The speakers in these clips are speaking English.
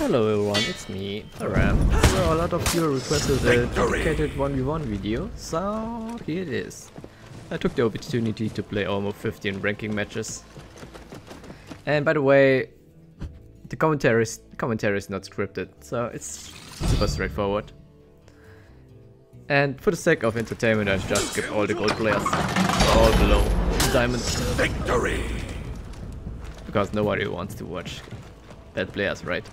Hello everyone, it's me, Terran. So a lot of you requested a dedicated 1v1 video, so here it is. I took the opportunity to play almost 15 ranking matches. And by the way, the commentary is not scripted, so it's super straightforward. And for the sake of entertainment, I just skip all the gold players, all below diamond. Victory! Because nobody wants to watch bad players, right?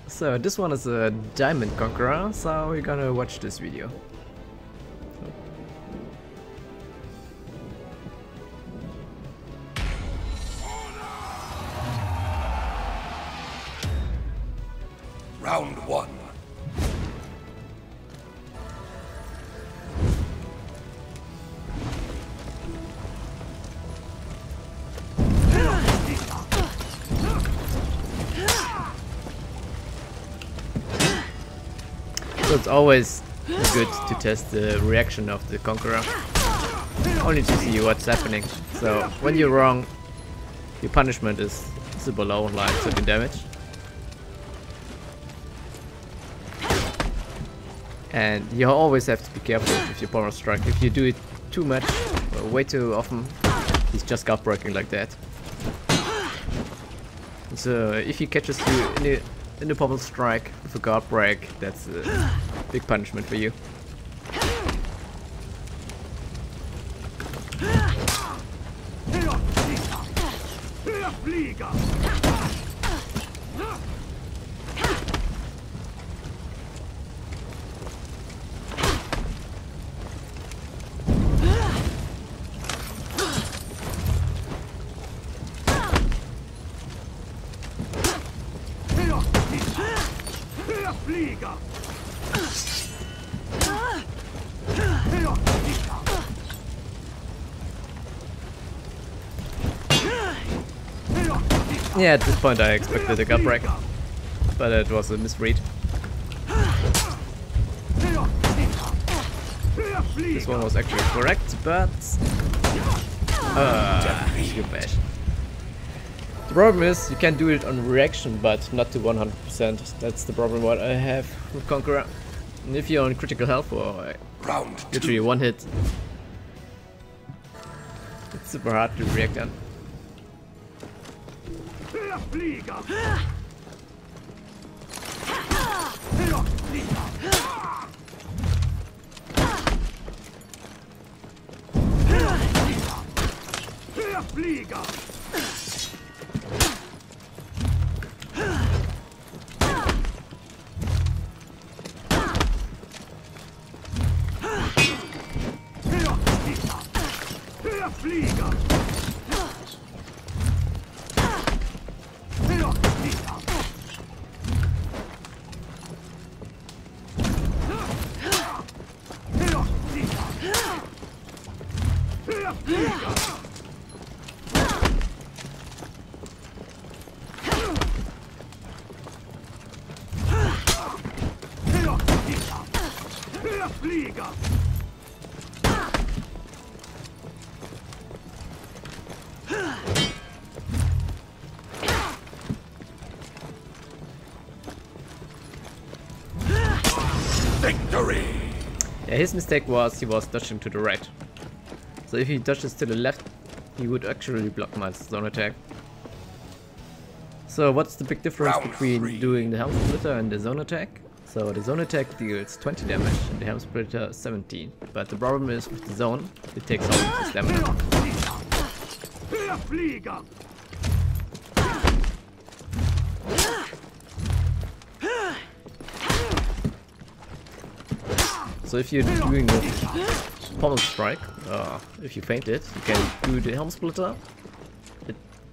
So this one is a diamond conqueror, so we're gonna watch this video. Round one. So it's always good to test the reaction of the conqueror, only to see what's happening. So when you're wrong, your punishment is super low, like 13 damage. And you always have to be careful with your power strike. If you do it too much, or way too often, he's just guard breaking like that. So if he catches you in the pommel strike with a guard break, that's a big punishment for you. Yeah, at this point I expected a gut break, but it was a misread. This one was actually correct, but too bad. The problem is you can do it on reaction, but not to 100%. That's the problem what I have with Conqueror. And if you're on critical health or literally one hit, it's super hard to react on. Victory! Yeah, his mistake was he was dodging to the right. So if he dodges to the left, he would actually block my zone attack. So what's the big difference between doing the helm splitter and the zone attack? So the zone attack deals 20 damage and the helm splitter 17. But the problem is with the zone, it takes all of his stamina. So if you're doing the pommel strike, if you feint it, you can do the helm splitter.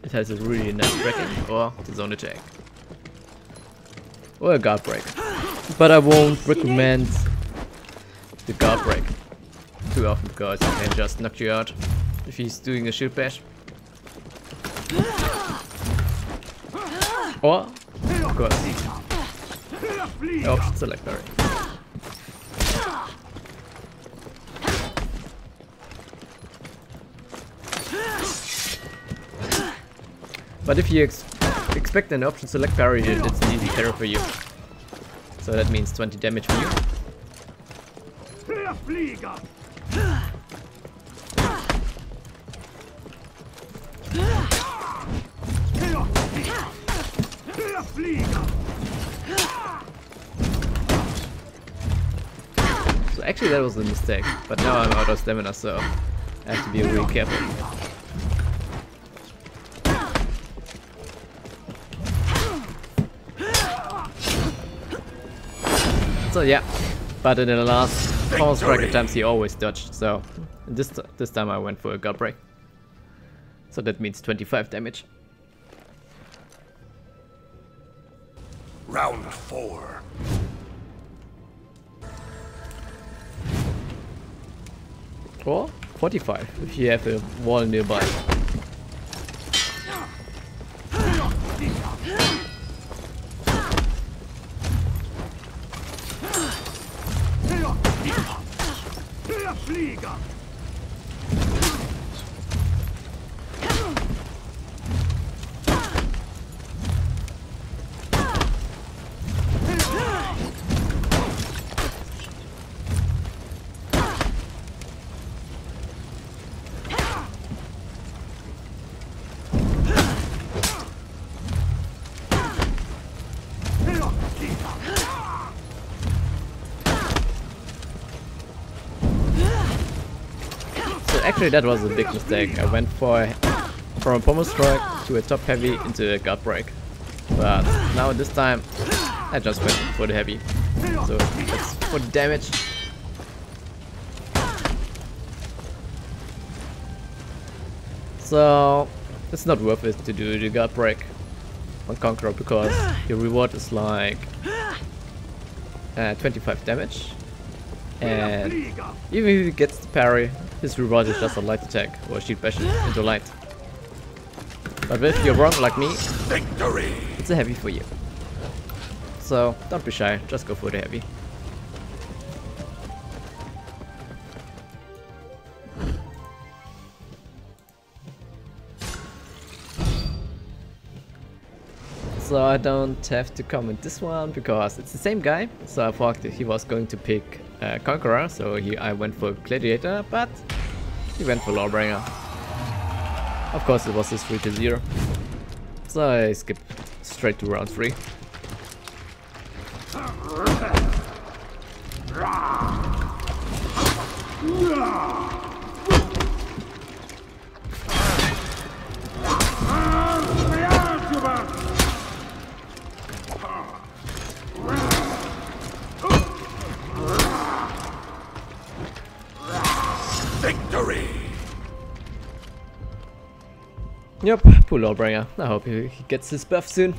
It has a really nice breaking, or the zone attack, or a guard break. But I won't recommend the guard break too often because you can just knock you out if he's doing a shield bash. Or, of course, option select parry. But if you expect an option select parry, it's an easy parry for you. So that means 20 damage for you. So actually that was a mistake, but now I'm out of stamina, so I have to be really careful. So yeah, but in the last counter strike attempts he always dodged, so this time I went for a gut break. So that means 25 damage. Round 4. Or 45 if you have a wall nearby. Actually, that was a big mistake. I went from a pommel strike to a top heavy into a gut break. But now this time, I just went for the heavy. So that's for the damage. So it's not worth it to do the gut break on Conqueror because your reward is like 25 damage. And even if he gets the parry, his reward is just a light attack or shield bash into light. But if you're wrong like me, Victory! It's a heavy for you. So don't be shy, just go for the heavy. So I don't have to comment this one because it's the same guy. So I thought that he was going to pick Conqueror, so I went for Gladiator, but he went for Lawbringer. Of course it was his 3-0. So I skipped straight to round 3. Victory! Yep, poor Lawbringer. I hope he gets his buff soon.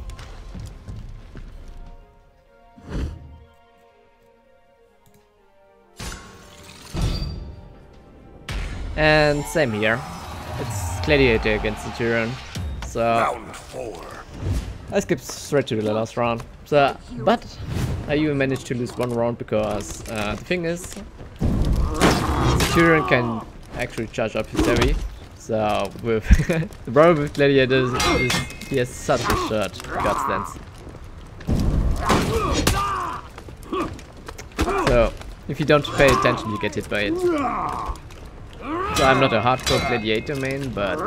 And same here. It's Gladiator against the Terran. So Round 4. I skipped straight to the last round. So, but I even managed to lose one round because the thing is, the Terran can actually charge up his heavy. So with the problem with Gladiator is he has such a short gut stance. So if you don't pay attention, you get hit by it. So I'm not a hardcore Gladiator main, but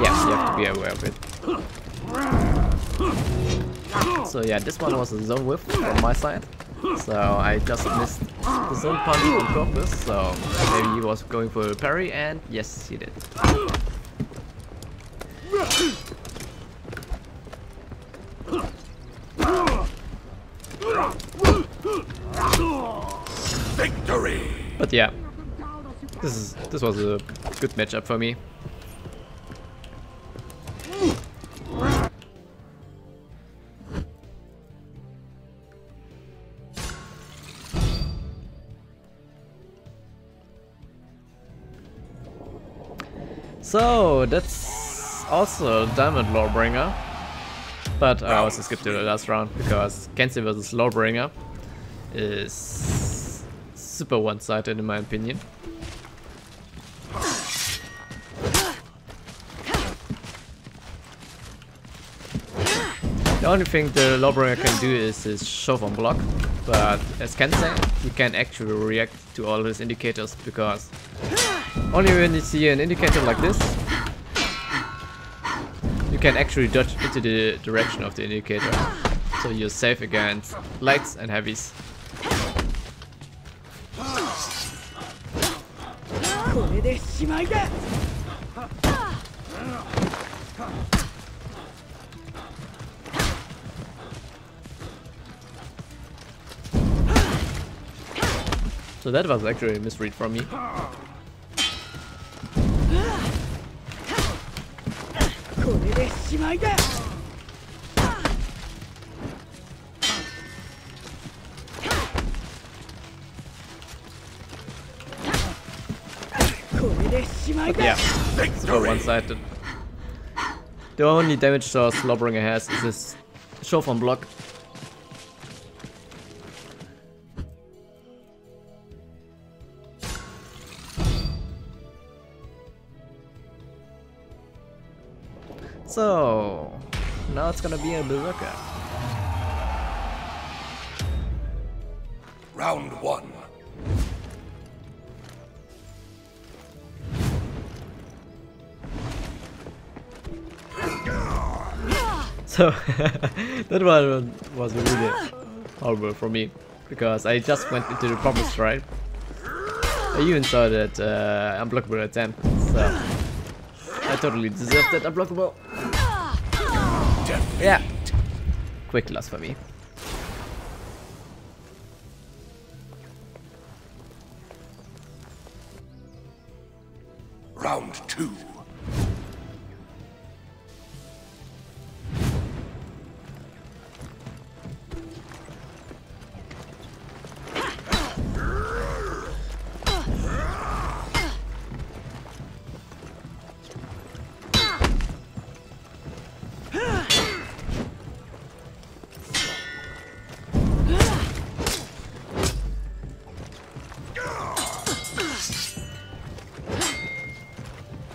yeah, you have to be aware of it. So yeah, this one was a zone whiff from my side. So I just missed the zone punch on purpose, so maybe he was going for a parry, and yes, he did. Victory! But yeah, this was a good matchup for me. So that's also Diamond Lawbringer, but I also skipped to the last round because Kensei vs Lawbringer is super one-sided in my opinion. only thing the Lawbringer can do is his shove on block, but as Kensei, he can actually react to all his indicators, because only when you see an indicator like this, you can actually dodge into the direction of the indicator, so you're safe against lights and heavies. So that was actually a misread from me. But yeah, super one-sided. The only damage source Lawbringer has is his shove on block. So now it's gonna be a Berserker. Round 1. So that one was really horrible for me, because I just went into the proper strike. I even saw that unblockable attempt, so I totally deserved that unblockable. Yeah, quick loss for me. Round 2.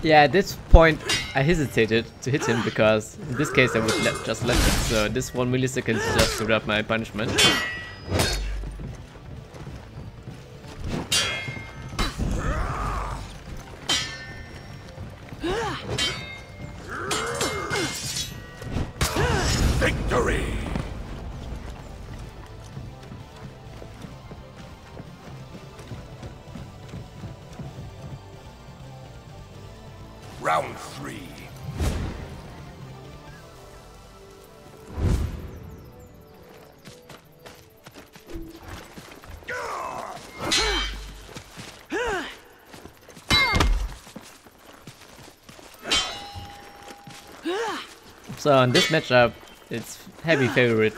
Yeah, at this point I hesitated to hit him, because in this case I would just let him. So this 1 millisecond just to grab my punishment. Victory! Round 3. So in this matchup, it's heavy favorite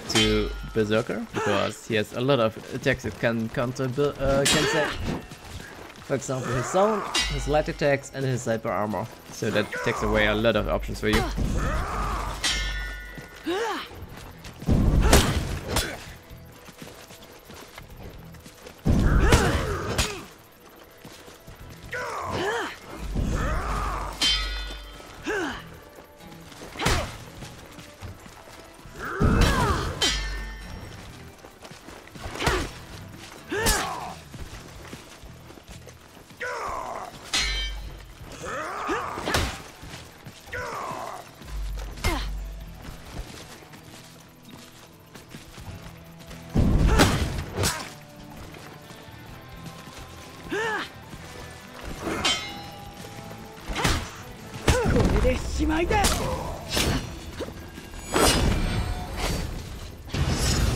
to Berserker, because he has a lot of attacks that can counter Kensei. For example, his zone, his light attacks, and his hyper armor. So that takes away a lot of options for you.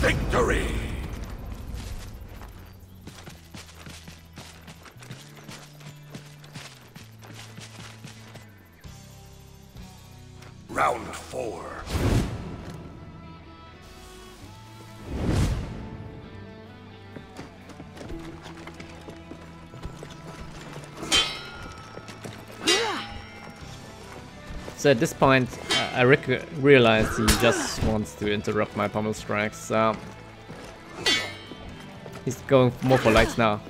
Victory! Round 4. So at this point, I realized he just wants to interrupt my pommel strikes, so he's going more for lights now.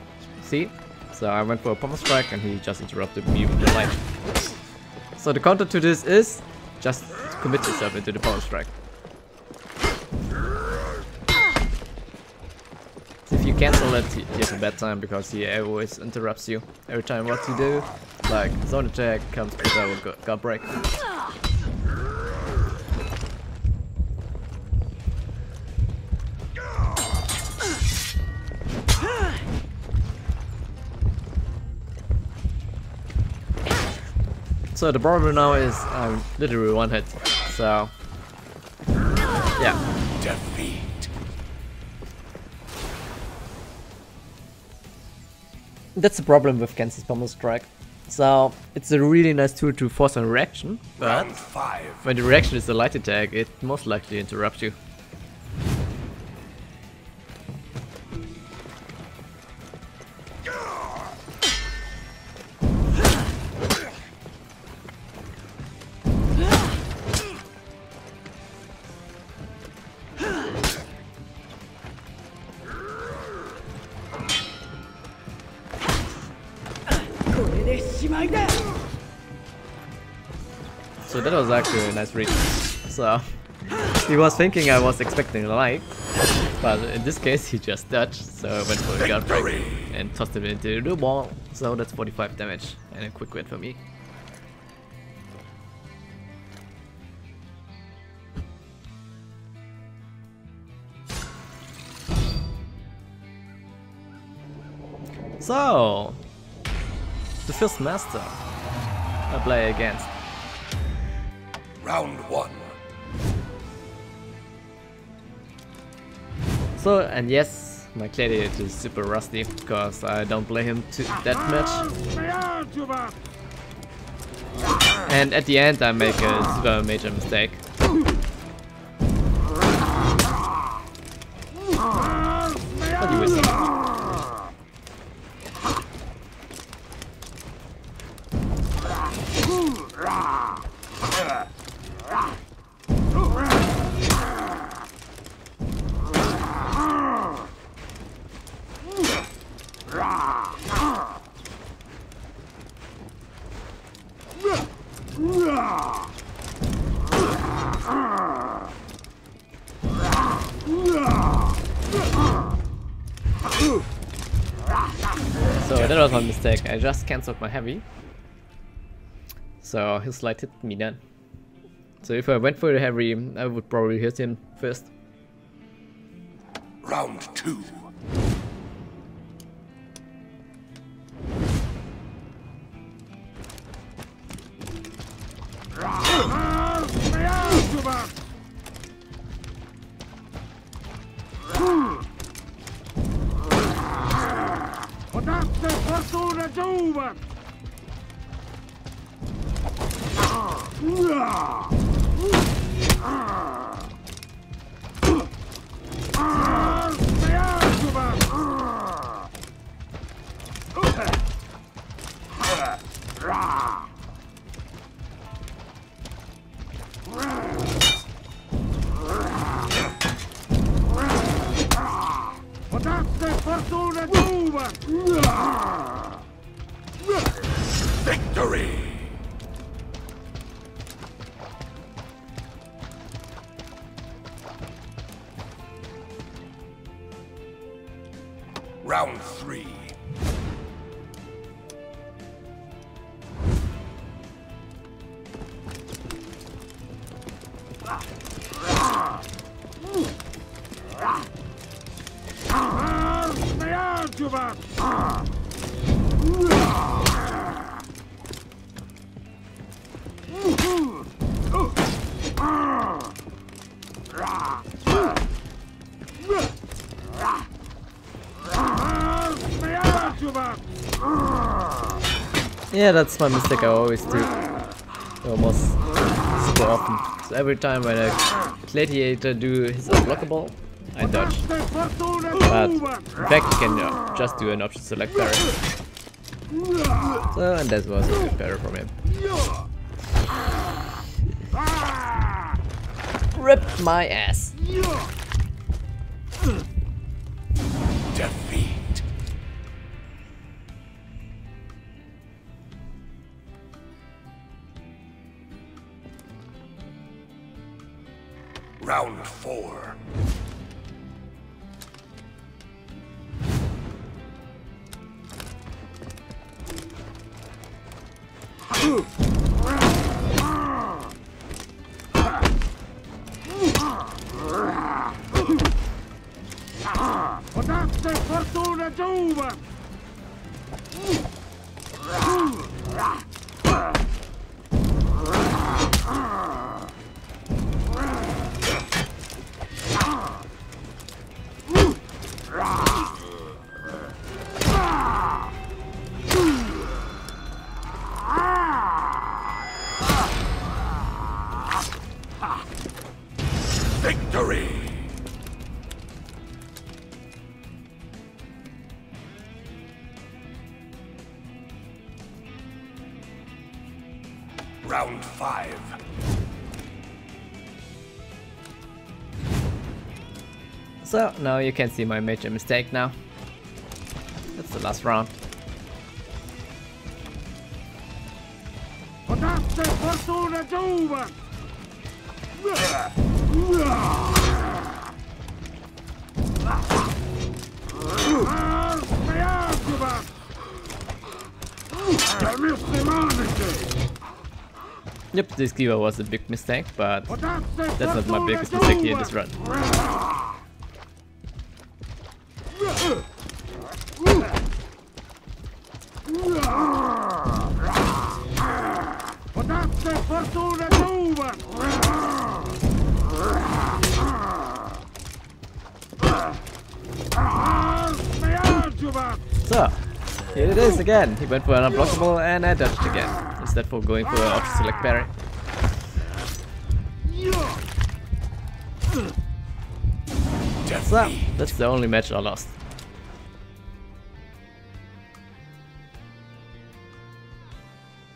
See? So I went for a pommel strike and he just interrupted me with the light. So the counter to this is just commit yourself into the pommel strike. cancel it, he has a bad time because he always interrupts you. Every time what you do, like zone attack comes with our guard break. So the problem now is I'm literally one hit, so yeah. Defeat. That's the problem with Kensei's Pommel Strike. So it's a really nice tool to force a reaction, but Round 5. when the reaction is a light attack, it most likely interrupts you. So that was actually a nice read. So he was thinking I was expecting a like, but in this case he just dodged, so I went for a guard break and tossed him into the wall. So that's 45 damage and a quick win for me. So the first master I play against. Round 1. So, and yes, my Gladiator is super rusty because I don't play him that much. And at the end I make a super major mistake. But you will see. So that was my mistake, I just cancelled my heavy. So his light hit me then. So if I went for the heavy, I would probably hit him first. Round 2. Victory! Round 3. Yeah, that's my mistake I always do. Almost super often. So every time when a Gladiator do his unblockable, I dodge. But in fact you can just do an option select parry. So, and that was a good parry from him. Ripped my ass. Defeat. Round 4. Victory! Round 5. So now you can see my major mistake now. That's the last round. Yep, this keyword was a big mistake, but that's not my biggest mistake here in this run. So, here it is again. He went for an unblockable and I dodged again, instead for going for an auto select parry. So, that's the only match I lost.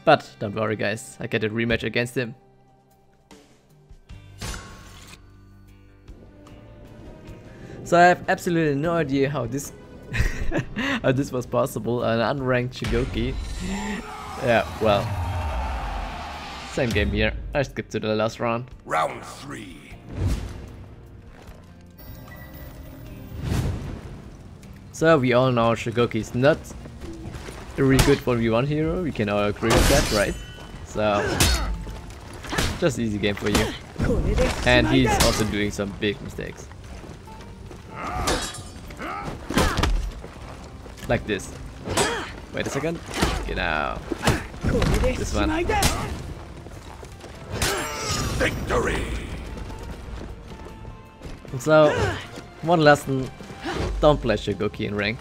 But don't worry guys, I get a rematch against him. So I have absolutely no idea how this how this was possible, an unranked Shugoki. Yeah, well, same game here. I skipped to the last round. Round 3. So we all know Shugoki is not a really good 1v1 hero, we can all agree with that, right? So, just easy game for you. And he's also doing some big mistakes. Like this. Wait a second. Get out. This one. Victory! So, one lesson. Don't play Shugoki in rank.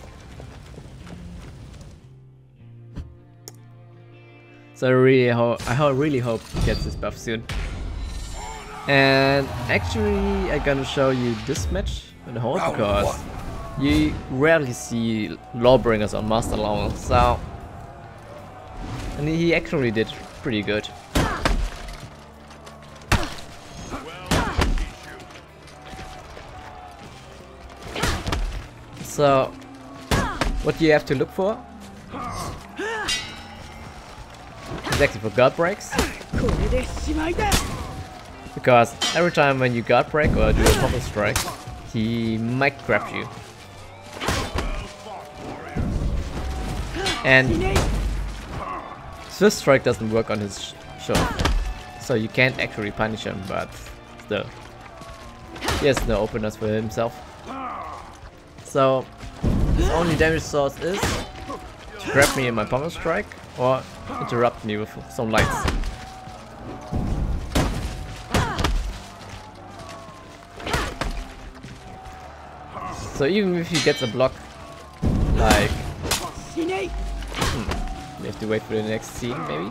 So I really hope he gets this buff soon. And actually I'm gonna show you this match in the whole because you rarely see Lawbringers on Master Level, so and he actually did pretty good. So what you have to look for is actually for guard breaks, because every time when you guard break or do a combo strike, he might grab you. And Swift Strike doesn't work on his show, so you can't actually punish him, but still, he has no openness for himself. So his only damage source is to grab me in my pommel strike or interrupt me with some lights. So even if he gets a block, like we have to wait for the next scene maybe.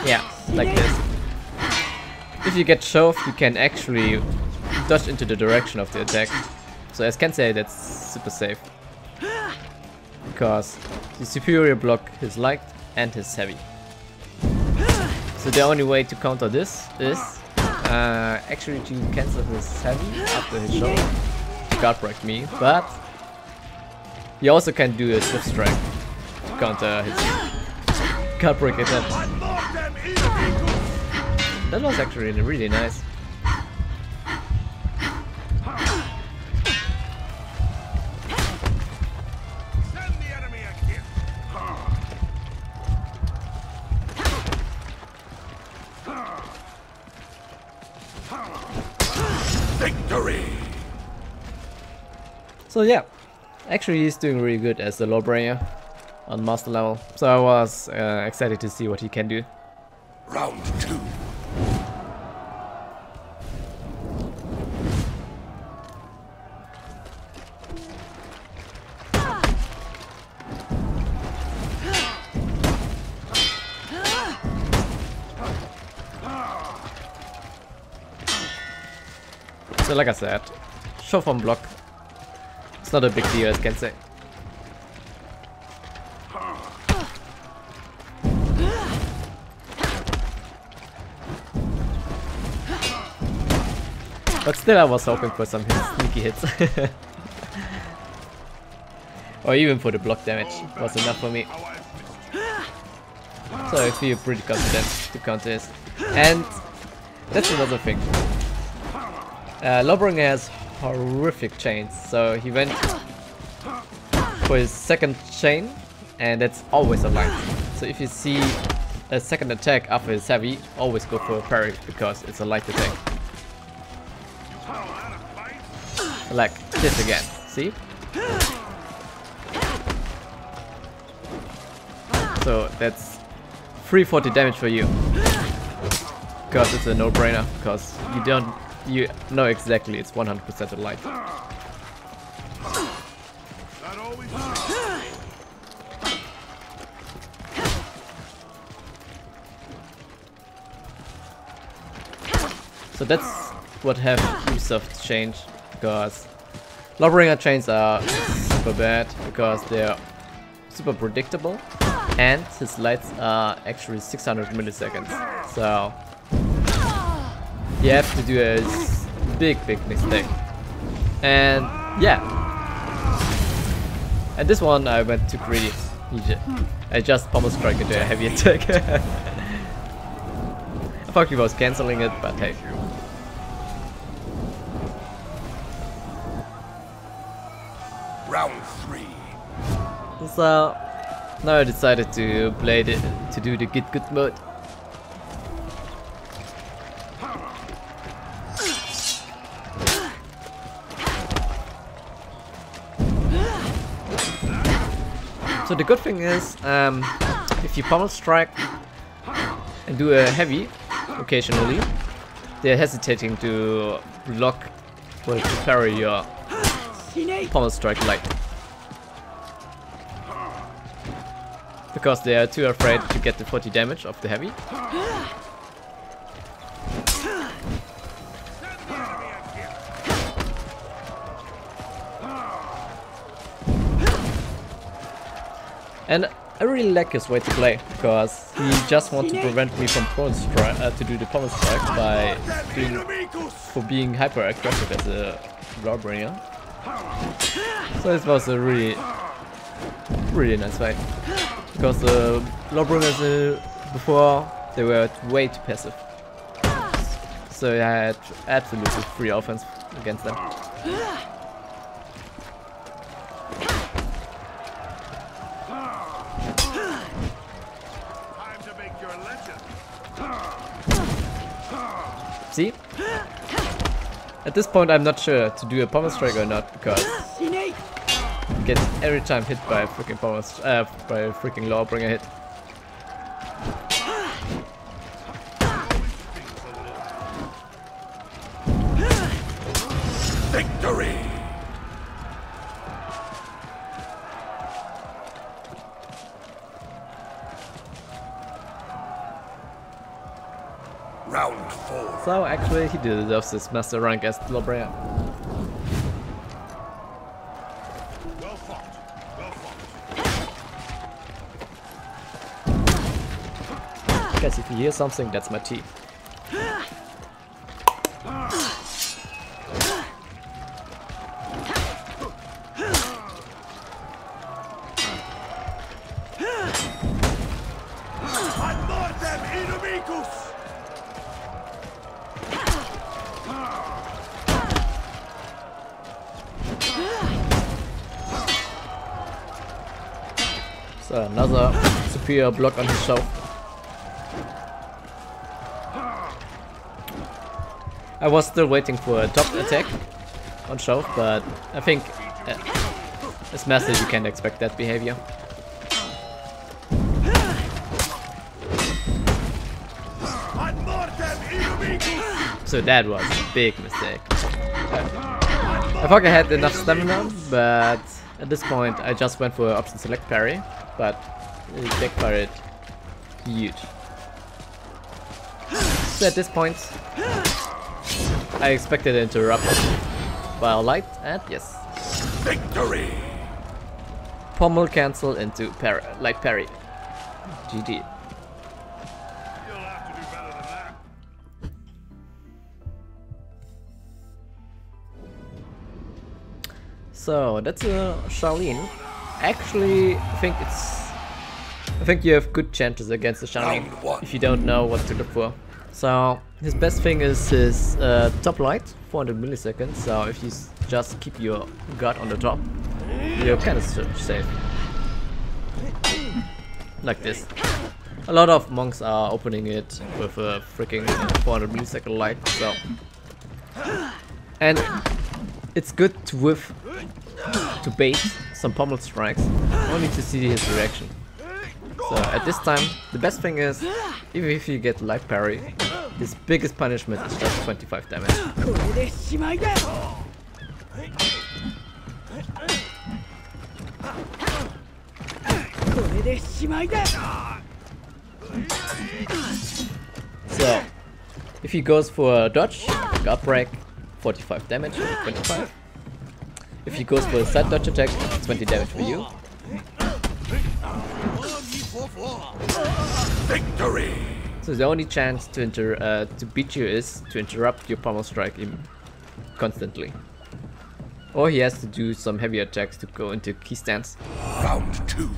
Yeah, like this. If you get shoved, you can actually dodge into the direction of the attack. So as Kensei, that's super safe, because the superior block is light and his heavy. So the only way to counter this is actually to cancel his heavy after his shoulder, guard break me, but you also can do a swift strike to counter his guard break attack. That was actually really nice. So yeah, actually he's doing really good as the Lawbringer on master level. So I was excited to see what he can do. Round 2. So like I said, shove on block. It's not a big deal as Kensei. But still I was hoping for some sneaky hits. Or even for the block damage was enough for me. So I feel pretty confident to counter this. And that's another thing. Lawbringer has horrific chains, so he went for his second chain, and that's always a line. So if you see a second attack after his heavy, always go for a parry, because it's a light attack. Like this again, see? So that's 340 damage for you. Because it's a no-brainer, because you know exactly it's 100% a light. So that's what have Ubisoft changed, because Lawbringer chains are super bad because they're super predictable, and his lights are actually 600 milliseconds. So you have to do a big mistake. And yeah. And this one I went too greedy. I just pummel strike into a heavy attack. I thought he was cancelling it, but hey. Round 3. So now I decided to play to do the get good mode. So the good thing is, if you pummel strike and do a heavy occasionally, they're hesitating to block or to parry your pummel strike light. Because they are too afraid to get the 40 damage of the heavy. And I really like his way to play, because he just wants to prevent me from to do the pummel strike by being hyper aggressive as a Lawbringer. So this was a really nice fight, because the Lawbringers before they were way too passive. So I had absolutely free offense against them. See? At this point I'm not sure to do a pummel strike or not, because I get every time hit by a freaking by a freaking Lawbringer hit. Victory! Round 4. So actually he deserves this master rank as Lawbringer. Well fought. Well fought. Guys, if you hear something, that's my teeth. So another superior block on his show. I was still waiting for a top attack on show, but I think As Master, you can't expect that behavior. So that was a big mistake. I thought I had enough stamina, but at this point I just went for option select parry, but it backfired huge. So at this point I expected an interruption by a light, and yes. Victory! Pommel cancel into light parry. GG. So that's a Shaolin. Actually, I think you have good chances against the Shaolin if you don't know what to look for. So his best thing is his top light, 400 milliseconds. So if you just keep your guard on the top, you're kind of safe. Like this. A lot of monks are opening it with a freaking 400 millisecond light. So, and it's good to bait some pommel strikes, only to see his reaction. So at this time, the best thing is, even if you get light parry, his biggest punishment is just 25 damage. So, if he goes for a dodge, guard break, 45 damage, 25. If he goes for a side dodge attack, 20 damage for you. Victory! So the only chance to beat you is to interrupt your pommel strike constantly. Or he has to do some heavy attacks to go into key stance. Round 2.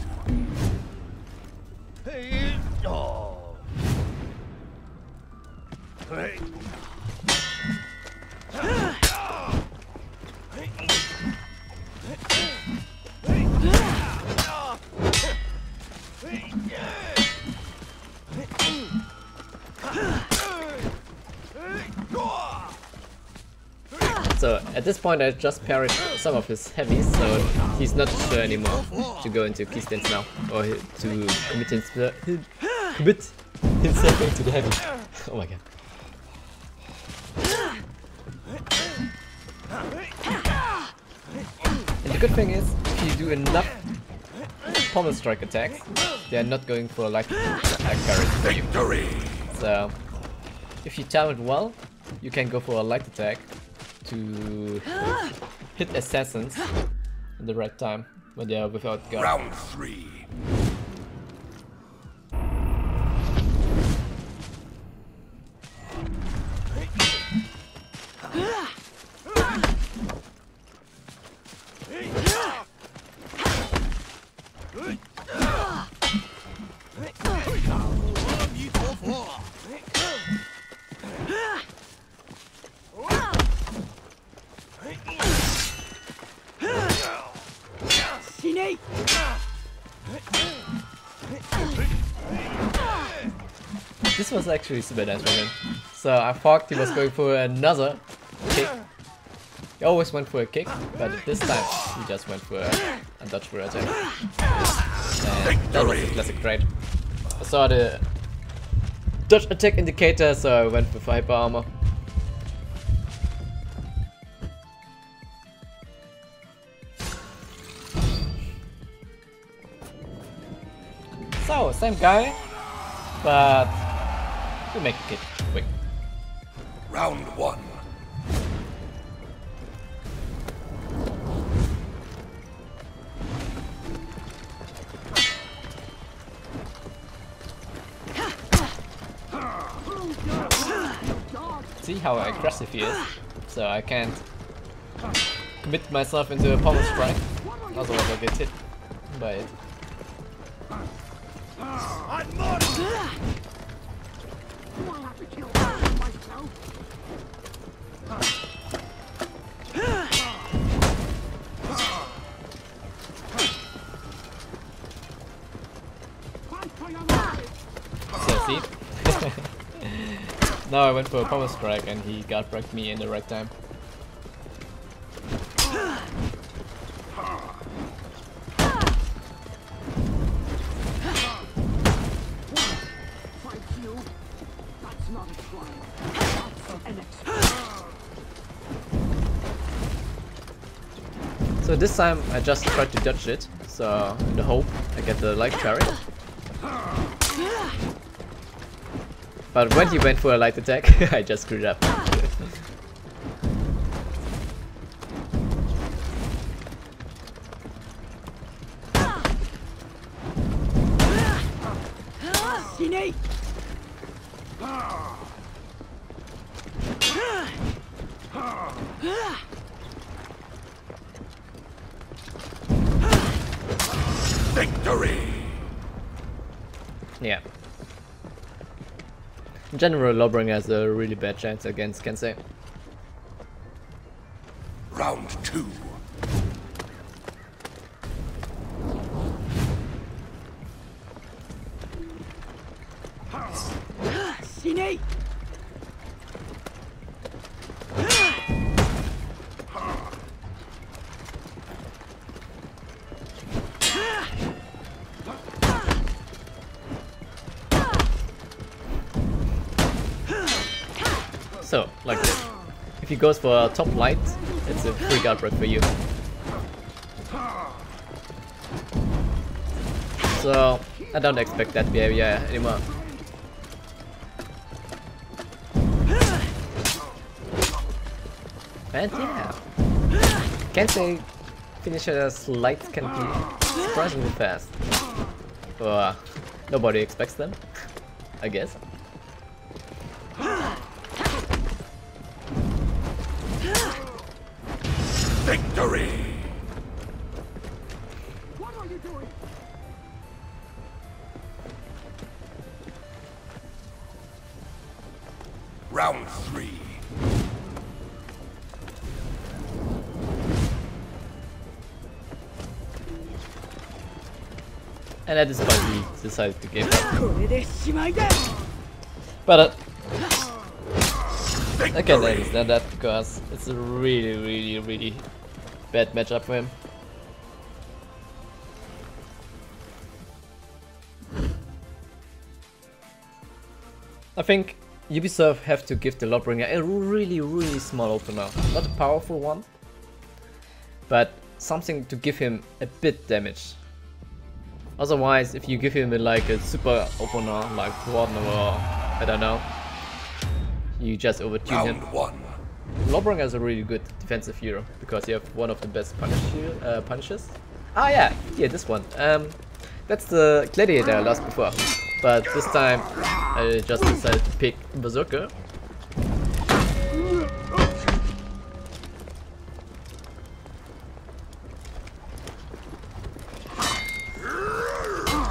So at this point I just parried some of his heavies, so he's not sure anymore to go into key stance now, or to commit himself into the heavy. Oh my god. And the good thing is, if you do enough pommel strike attacks, they are not going for light parries for you. So if you time it well, you can go for a light attack to hit assassins at the right time when they are without guard. Round 3. This was actually super nice for him. So I thought he was going for another kick. He always went for a kick, but this time he just went for a dodge for attack. And that was a classic trade. I saw the dodge attack indicator, so I went with hyper armor. So, same guy, but we make it quick. Round 1. See how aggressive he is, so I can't commit myself into a pommel strike, otherwise I'll get hit by it. So see? Now I went for a power strike and he guard breaked me in the right time. So this time I just tried to dodge it, so in the hope I get the light parry. But when he went for a light attack, I just screwed up. Victory! Yeah. In general, Lawbringer has a really bad chance against Kensei. Round 2. So, like this. If he goes for a top light, it's a free guard break for you. So, I don't expect that behavior anymore. And yeah, Kensei finishes lights can be surprisingly fast. Nobody expects them, I guess. Victory! What are you doing? Round 3. And at this point he decided to give up. But I can understand that because it's a really bad matchup for him. I think Ubisoft have to give the Lawbringer a really small opener. Not a powerful one, but something to give him a bit damage. Otherwise, if you give him like a super opener like Warden or I don't know, you just overtune him. Round 1. Lawbringer is a really good defensive hero because you have one of the best punishes. Ah yeah, this one. That's the Gladiator I lost before, but this time I just decided to pick Berserker.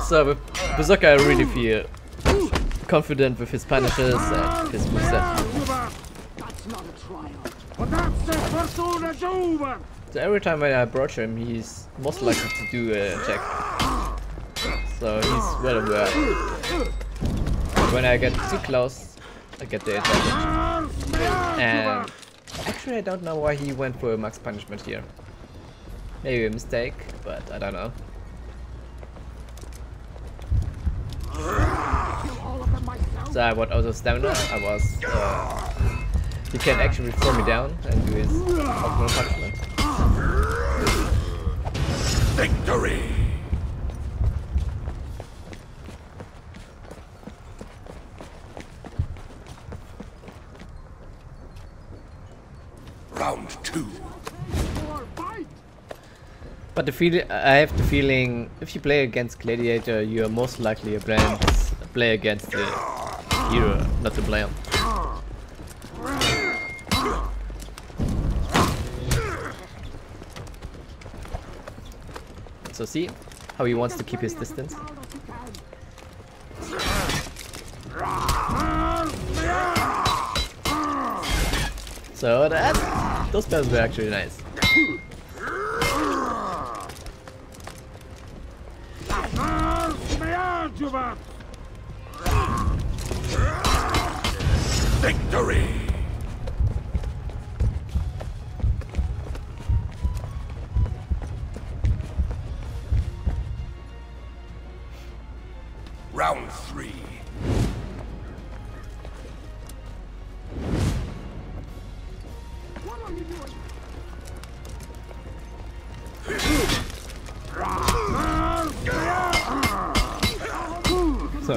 So with Berserker I really feel confident with his punishes and his moveset. That's not a trial. But that's the persona's over. So every time when I approach him, he's most likely to do a check. So he's well aware. But when I get too close, I get the advantage. And actually I don't know why he went for a max punishment here. Maybe a mistake, but I don't know. So I was out of stamina. I was. He can actually throw me down and do his optimal punishment. Victory! Round 2. But I have the feeling, if you play against Gladiator, you are most likely play against the hero, not the player. So see how he wants to keep his distance. So those spells were actually nice. Victory! Round 3.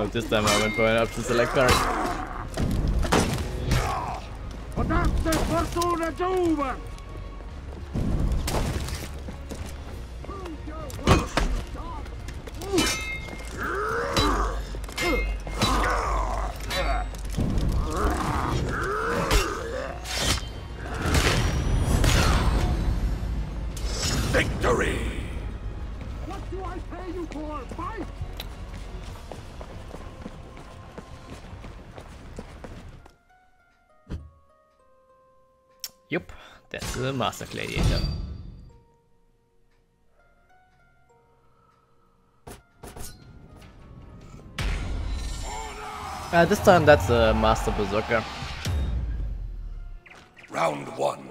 Oh, this time I went for an option select parry. Potreste fortuna giuva! Victory! What do I pay you for? Fight! Yup, that's the Master Gladiator. This time that's a Master Berserker. Round 1.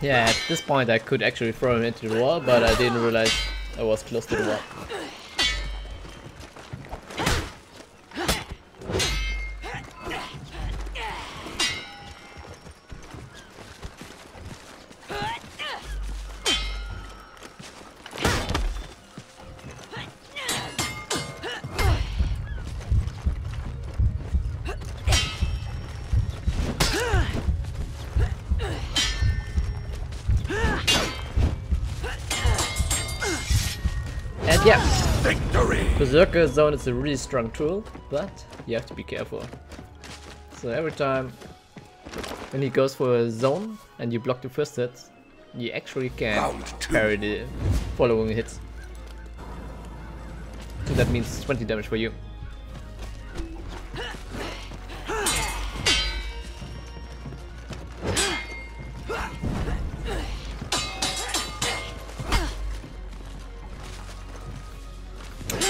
Yeah, at this point I could actually throw him into the wall, but I didn't realize I was close to the wall. Yeah, Victory! Berserker Zone is a really strong tool, but you have to be careful. So every time when he goes for a zone and you block the first hit, you actually can parry the following hits. So that means 20 damage for you.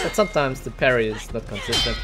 But sometimes the parry is not consistent.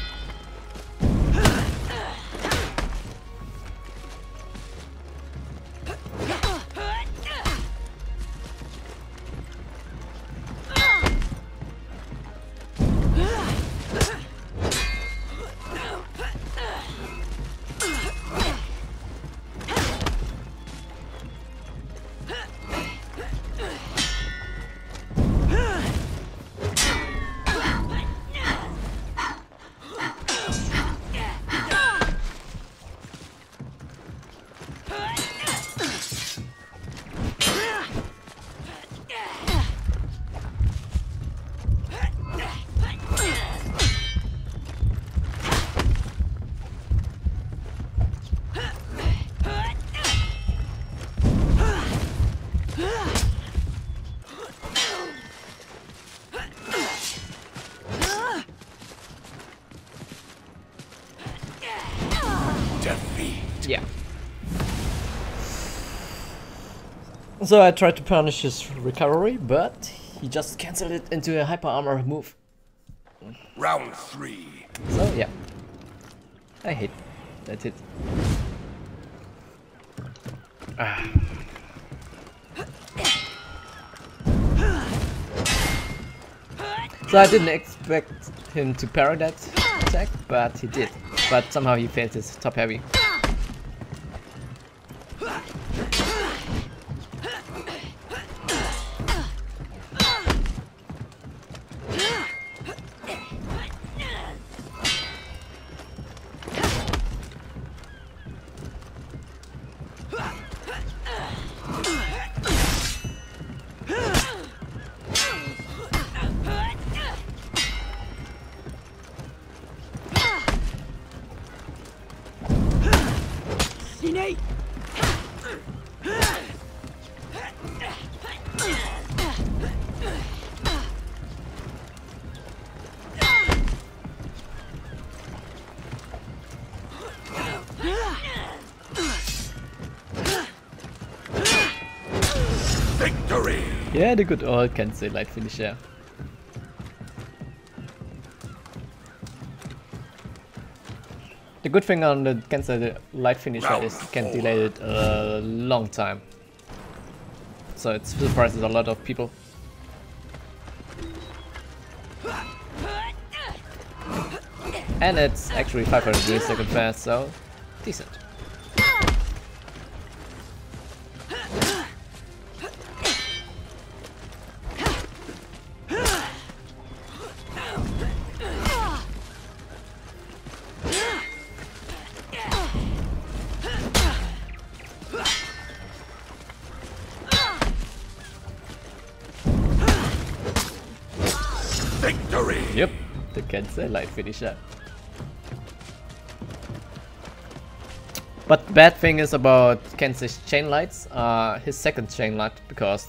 Yeah. So I tried to punish his recovery, but he just cancelled it into a hyper armor move. Round 3. So yeah, I hit. That's it. So I didn't expect him to parry that attack, but he did. But somehow he failed his top heavy. Yeah, the good old Kensei light finisher. The good thing on the Kensei light finisher is you can delay it a long time. So it surprises a lot of people. And it's actually 500 millisecond fast, so decent. Victory! Yep, the Kensei light finisher. But bad thing is about Kensei's chain lights, his second chain light, because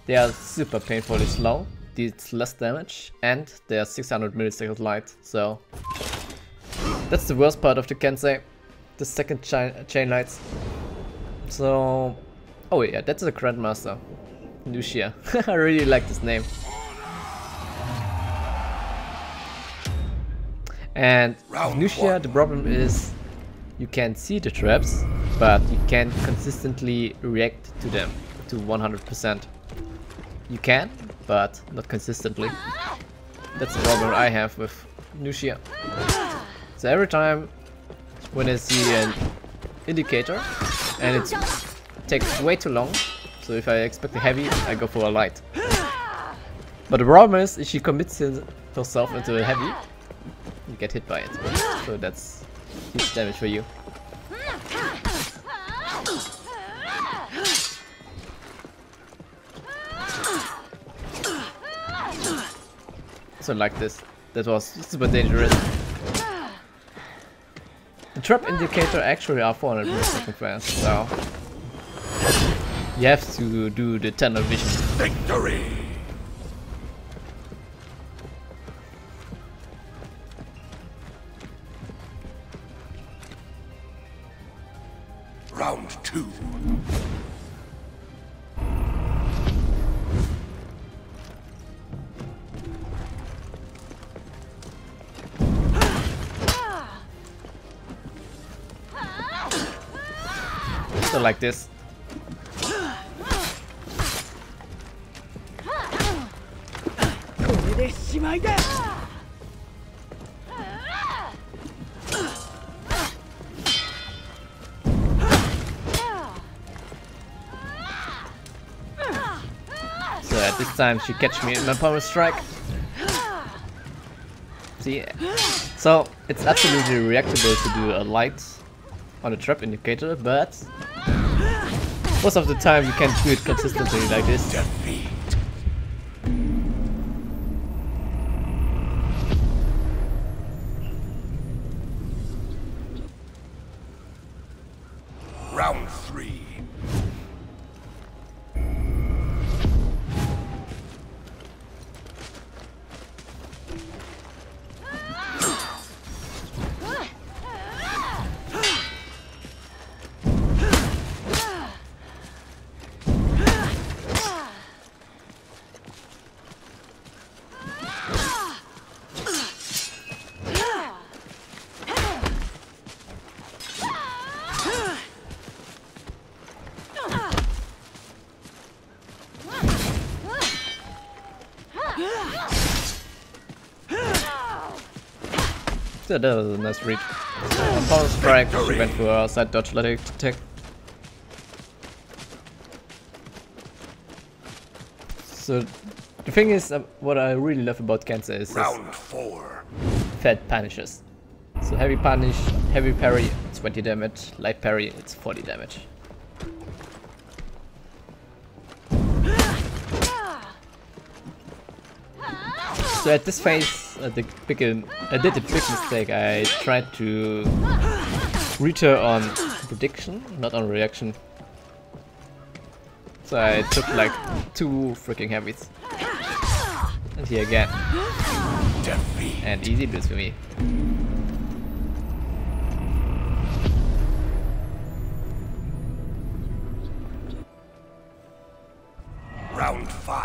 they are super painfully slow, deals less damage, and they are 600 millisecond light, so that's the worst part of the Kensei, the second chain lights. So, oh yeah, that's a Grandmaster, Nuxia. I really like this name. And Nuxia, the problem is you can see the traps, but you can't consistently react to them to 100%. You can, but not consistently. That's the problem I have with Nuxia. So every time when I see an indicator and it takes way too long, so if I expect a heavy, I go for a light. But the problem is, if she commits herself into a heavy, you get hit by it. So that's huge damage for you. So like this, that was super dangerous. The trap indicator actually are 400 millisecond fast, so you have to do the tunnel vision. Victory! Round 2. So like this. So at this time she catch me in my power strike. See, so it's absolutely reactable to do a light on the trap indicator, but most of the time you can't do it consistently like this. Defeat. Round 3. So that was a nice read. On power strike, she went for a side dodge light attack. So the thing is, what I really love about Kensei is Round 4. fat punishes. So heavy punish, heavy parry, 20 damage, light parry, it's 40 damage. So at this phase, I did a big mistake. I tried to read her on prediction, not on reaction. So I took like 2 freaking heavies. And here again. Defeat. And easy lose for me. Round 5.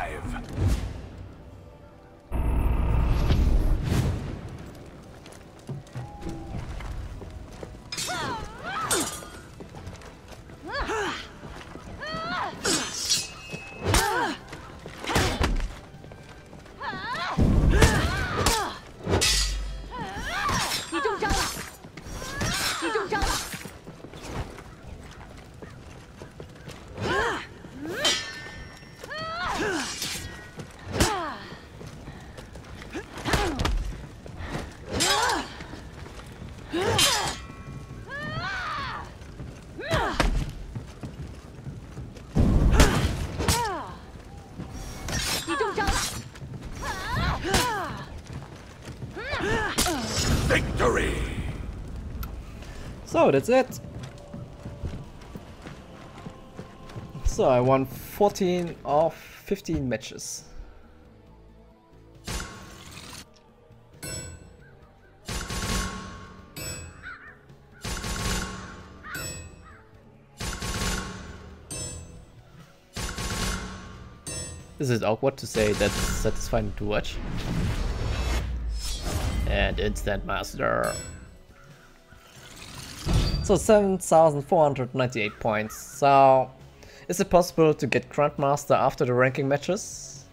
So that's it. So I won 14 of 15 matches. Is it awkward to say that's satisfying to watch? And instant master. So 7,498 points. So is it possible to get Grandmaster after the ranking matches?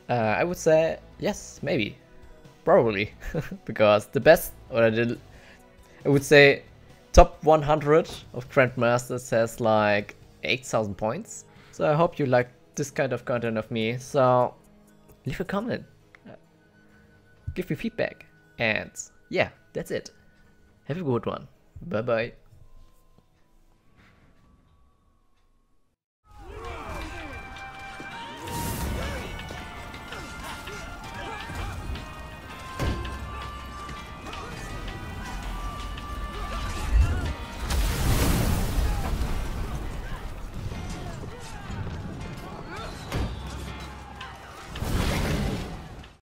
I would say yes, maybe, probably, because the best, or I would say top 100 of Grandmasters has like 8,000 points. So I hope you like this kind of content of me. So leave a comment, give me feedback, and yeah, that's it. Have a good one. Bye bye.